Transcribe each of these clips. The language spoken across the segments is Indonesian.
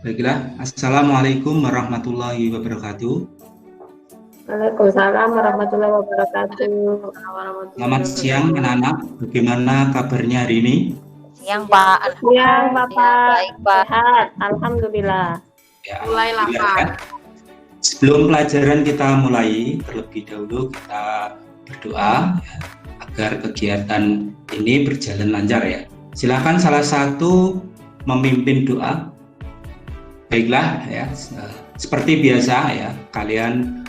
Baiklah, Assalamualaikum warahmatullahi wabarakatuh. Waalaikumsalam warahmatullahi wabarakatuh. Selamat siang anak-anak, bagaimana kabarnya hari ini? Siang Pak. Siang Bapak. Baik Pak. Sehat, alhamdulillah. Ya, Mulailah, alhamdulillah, Pak. ya. Sebelum pelajaran kita mulai, terlebih dahulu kita berdoa ya, agar kegiatan ini berjalan lancar ya. Silakan salah satu memimpin doa. Baiklah ya, seperti biasa ya, kalian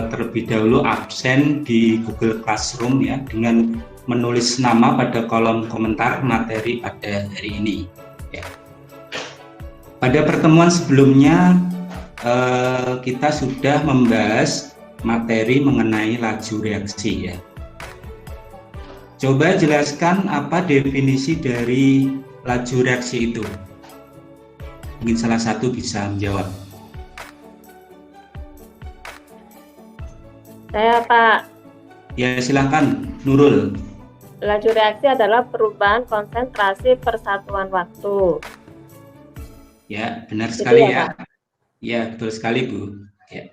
terlebih dahulu absen di Google Classroom ya dengan menulis nama pada kolom komentar materi pada hari ini ya. Pada pertemuan sebelumnya kita sudah membahas materi mengenai laju reaksi ya. Coba jelaskan apa definisi dari laju reaksi itu. Mungkin salah satu bisa menjawab. Saya Pak. Ya silakan Nurul. Laju reaksi adalah perubahan konsentrasi persatuan waktu. Ya benar sekali ya, ya. Pak? Ya betul sekali Bu. Ya.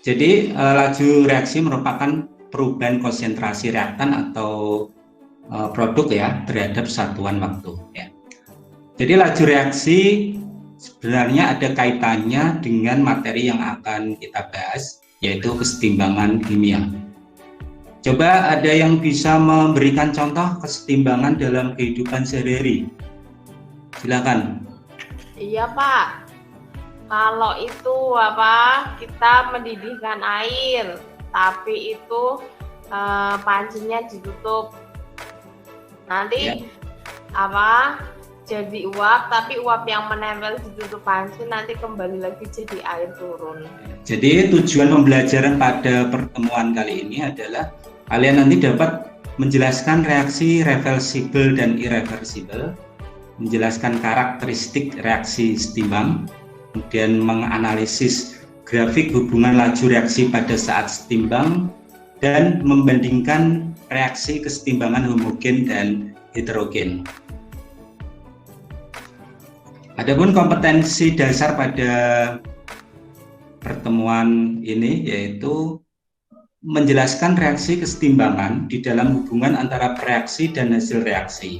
Jadi laju reaksi merupakan perubahan konsentrasi reaktan atau produk ya terhadap satuan waktu. Ya. Jadi laju reaksi sebenarnya ada kaitannya dengan materi yang akan kita bahas, yaitu kesetimbangan kimia. Coba ada yang bisa memberikan contoh kesetimbangan dalam kehidupan sehari-hari? Silakan. Iya Pak. Kalau itu kita mendidihkan air, tapi itu pancinya ditutup. Nanti jadi uap, tapi uap yang menempel di tutup panci nanti kembali lagi jadi air turun. Jadi tujuan pembelajaran pada pertemuan kali ini adalah kalian nanti dapat menjelaskan reaksi reversibel dan irreversibel, menjelaskan karakteristik reaksi setimbang, kemudian menganalisis grafik hubungan laju reaksi pada saat setimbang, dan membandingkan reaksi kesetimbangan homogen dan heterogen. Adapun kompetensi dasar pada pertemuan ini yaitu menjelaskan reaksi kesetimbangan di dalam hubungan antara reaksi dan hasil reaksi.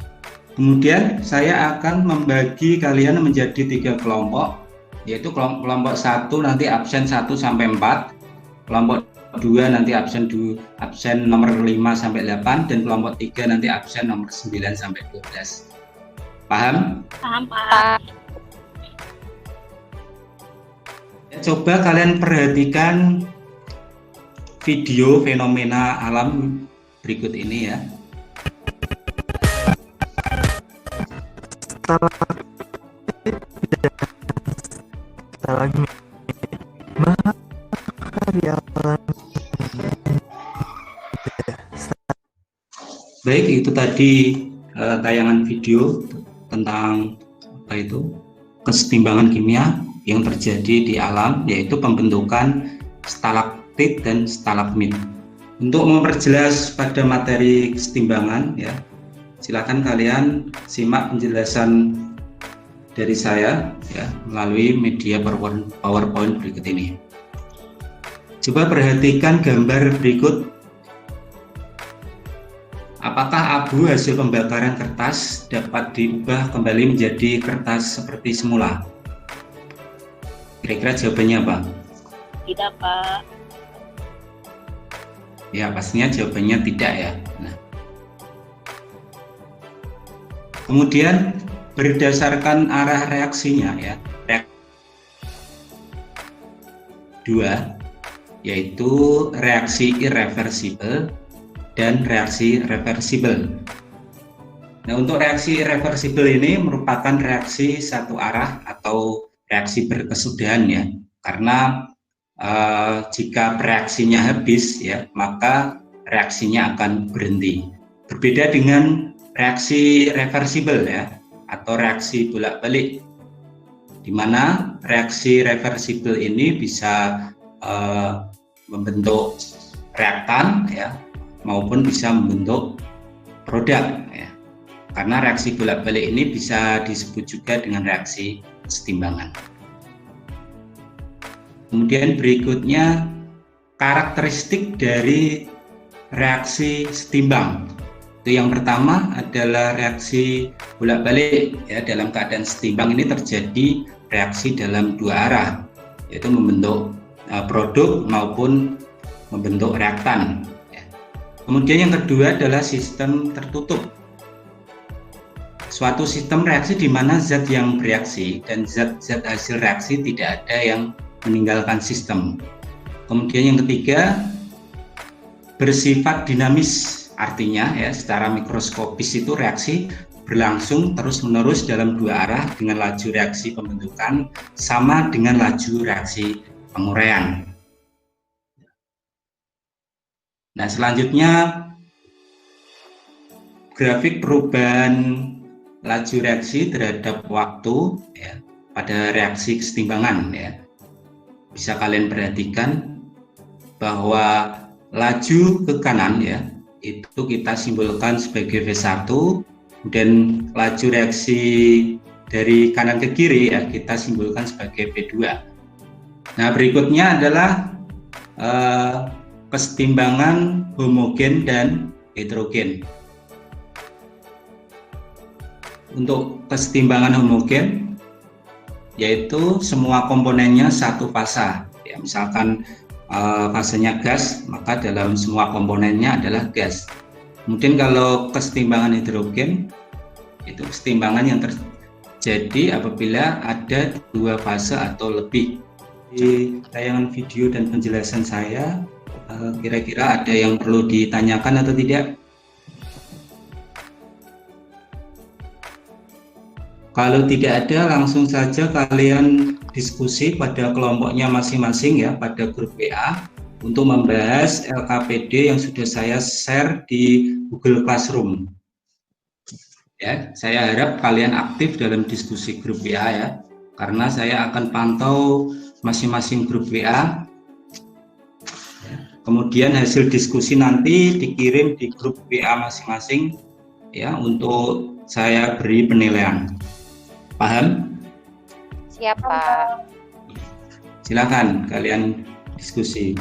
Kemudian saya akan membagi kalian menjadi 3 kelompok, yaitu kelompok 1 nanti absen 1 sampai 4, kelompok 2 nanti absen nomor 5 sampai 8, dan kelompok 3 nanti absen nomor 9 sampai 12. Paham? Paham Pak. Coba kalian perhatikan video fenomena alam berikut ini ya. Baik, itu tadi tayangan video tentang kesetimbangan kimia yang terjadi di alam, yaitu pembentukan stalaktit dan stalagmit. Untuk memperjelas pada materi kesetimbangan ya, silakan kalian simak penjelasan dari saya ya melalui media PowerPoint berikut ini. Coba perhatikan gambar berikut. Apakah abu hasil pembakaran kertas dapat diubah kembali menjadi kertas seperti semula? Kira-kira jawabannya apa? Tidak Pak. Ya pastinya jawabannya tidak ya. Nah, kemudian berdasarkan arah reaksinya ya, dua, yaitu reaksi irreversibel dan reaksi reversibel. Nah, untuk reaksi irreversibel ini merupakan reaksi satu arah atau reaksi berkesudahan ya, karena jika reaksinya habis ya, maka reaksinya akan berhenti. Berbeda dengan reaksi reversibel ya, atau reaksi bolak-balik, di mana reaksi reversibel ini bisa membentuk reaktan ya, maupun bisa membentuk produk ya. Karena reaksi bolak-balik ini bisa disebut juga dengan reaksi kesetimbangan. Kemudian berikutnya karakteristik dari reaksi setimbang. Itu yang pertama adalah reaksi bolak-balik ya, dalam keadaan setimbang ini terjadi reaksi dalam dua arah, yaitu membentuk produk maupun membentuk reaktan. Kemudian yang kedua adalah sistem tertutup. Suatu sistem reaksi di mana zat yang bereaksi dan zat-zat hasil reaksi tidak ada yang meninggalkan sistem. Kemudian yang ketiga bersifat dinamis, artinya ya secara mikroskopis itu reaksi berlangsung terus-menerus dalam dua arah dengan laju reaksi pembentukan sama dengan laju reaksi penguraian. Nah, selanjutnya grafik perubahan laju reaksi terhadap waktu ya, pada reaksi kesetimbangan ya. Bisa kalian perhatikan bahwa laju ke kanan ya, itu kita simbolkan sebagai V1, dan laju reaksi dari kanan ke kiri ya kita simbolkan sebagai V2. Nah, berikutnya adalah kesetimbangan homogen dan heterogen. Untuk kesetimbangan homogen yaitu semua komponennya satu fasa ya, misalkan fasenya gas, maka dalam semua komponennya adalah gas. Kemudian kalau kesetimbangan heterogen itu kesetimbangan yang terjadi apabila ada dua fase atau lebih. Di tayangan video dan penjelasan saya, kira-kira ada yang perlu ditanyakan atau tidak? Kalau tidak ada, langsung saja kalian diskusi pada kelompoknya masing-masing ya, pada grup WA untuk membahas LKPD yang sudah saya share di Google Classroom. Ya, saya harap kalian aktif dalam diskusi grup WA ya, karena saya akan pantau masing-masing grup WA. Kemudian hasil diskusi nanti dikirim di grup WA masing-masing ya untuk saya beri penilaian. Paham? Siapa? Silakan kalian diskusi.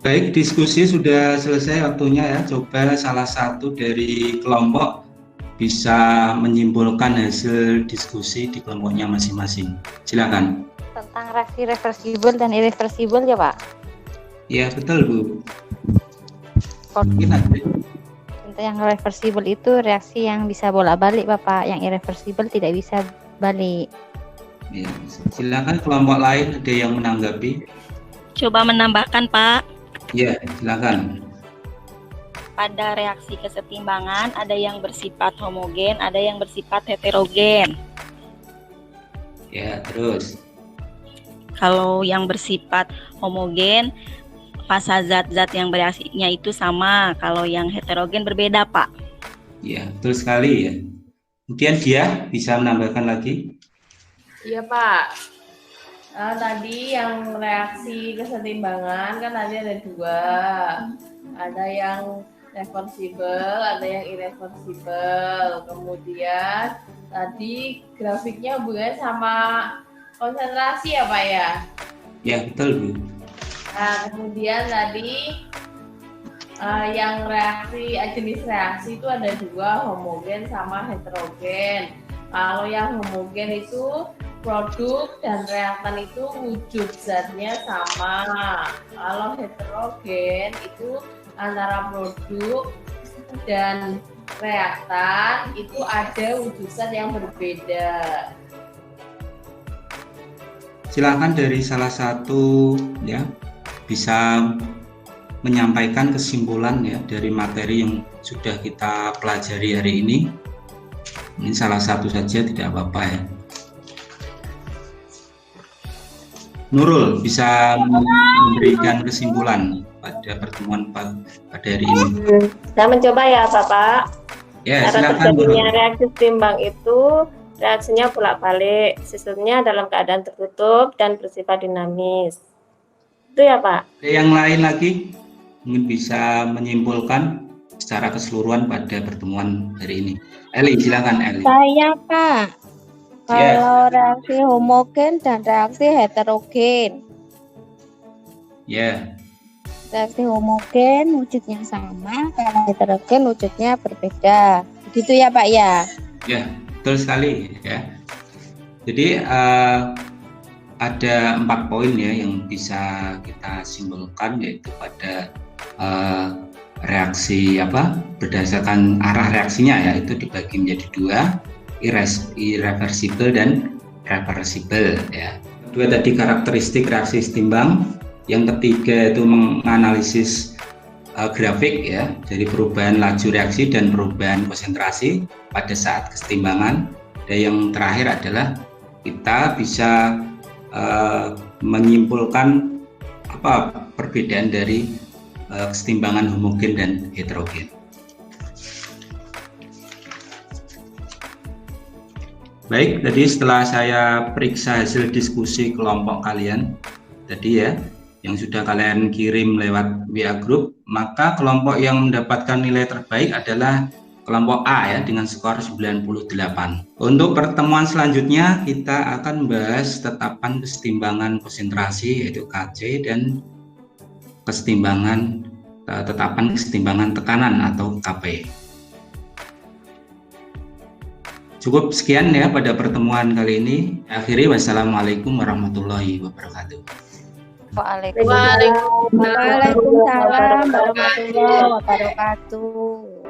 Baik, diskusi sudah selesai waktunya ya. Coba salah satu dari kelompok bisa menyimpulkan hasil diskusi di kelompoknya masing-masing. Silakan. Tentang reaksi reversibel dan irreversibel ya, Pak? Ya, betul, Bu. Untuk yang reversibel itu reaksi yang bisa bolak-balik, Bapak. Yang irreversibel tidak bisa balik. Ya, silakan kelompok lain ada yang menanggapi. Coba menambahkan, Pak. Ya, silakan. Pada reaksi kesetimbangan ada yang bersifat homogen, ada yang bersifat heterogen. Ya, terus. Kalau yang bersifat homogen, fasa zat-zat yang bereaksinya itu sama. Kalau yang heterogen berbeda, Pak. Ya, betul sekali ya. Kemudian dia bisa menambahkan lagi. Iya, Pak. Tadi yang reaksi kesetimbangan kan ada dua. Ada yang reversibel, ada yang irreversibel. Kemudian tadi grafiknya hubungannya sama konsentrasi ya, Pak ya? Ya, betul, Bu. Nah, kemudian tadi yang reaksi, jenis reaksi itu ada dua, homogen sama heterogen. Kalau yang homogen itu produk dan reaktan itu wujud zatnya sama. Kalau heterogen itu antara produk dan reaktan itu ada wujud zat yang berbeda. Silakan dari salah satu ya bisa menyampaikan kesimpulan ya dari materi yang sudah kita pelajari hari ini. Ini salah satu saja, tidak apa-apa ya. Nurul bisa memberikan kesimpulan pada pertemuan pada hari ini. Saya mencoba ya, Bapak. Ya, Cara silakan, terjadinya Nurul. reaksi setimbang itu reaksinya bolak-balik, sistemnya dalam keadaan tertutup dan bersifat dinamis. Itu ya, Pak. Ada yang lain lagi mungkin bisa menyimpulkan secara keseluruhan pada pertemuan hari ini. Eli, silakan Eli. Saya, Pak. Kalau reaksi homogen dan reaksi heterogen. Ya, Reaksi homogen wujudnya sama, kalau heterogen wujudnya berbeda. Gitu ya Pak ya? ya, betul sekali ya. Jadi ada 4 poin ya yang bisa kita simpulkan, yaitu pada reaksi berdasarkan arah reaksinya ya, itu dibagi menjadi 2, irreversible dan reversible ya. Kedua tadi karakteristik reaksi setimbang. Yang ketiga itu menganalisis grafik ya, jadi perubahan laju reaksi dan perubahan konsentrasi pada saat kesetimbangan. Dan yang terakhir adalah kita bisa menyimpulkan perbedaan dari kesetimbangan homogen dan heterogen. Baik, tadi setelah saya periksa hasil diskusi kelompok kalian tadi ya, yang sudah kalian kirim lewat WA Group, maka kelompok yang mendapatkan nilai terbaik adalah kelompok A ya, dengan skor 98. Untuk pertemuan selanjutnya kita akan membahas tetapan kesetimbangan konsentrasi, yaitu KC, dan tetapan kesetimbangan tekanan atau KP. Cukup sekian ya pada pertemuan kali ini. Akhiri, wassalamualaikum warahmatullahi wabarakatuh. Waalaikumsalam warahmatullahi wabarakatuh.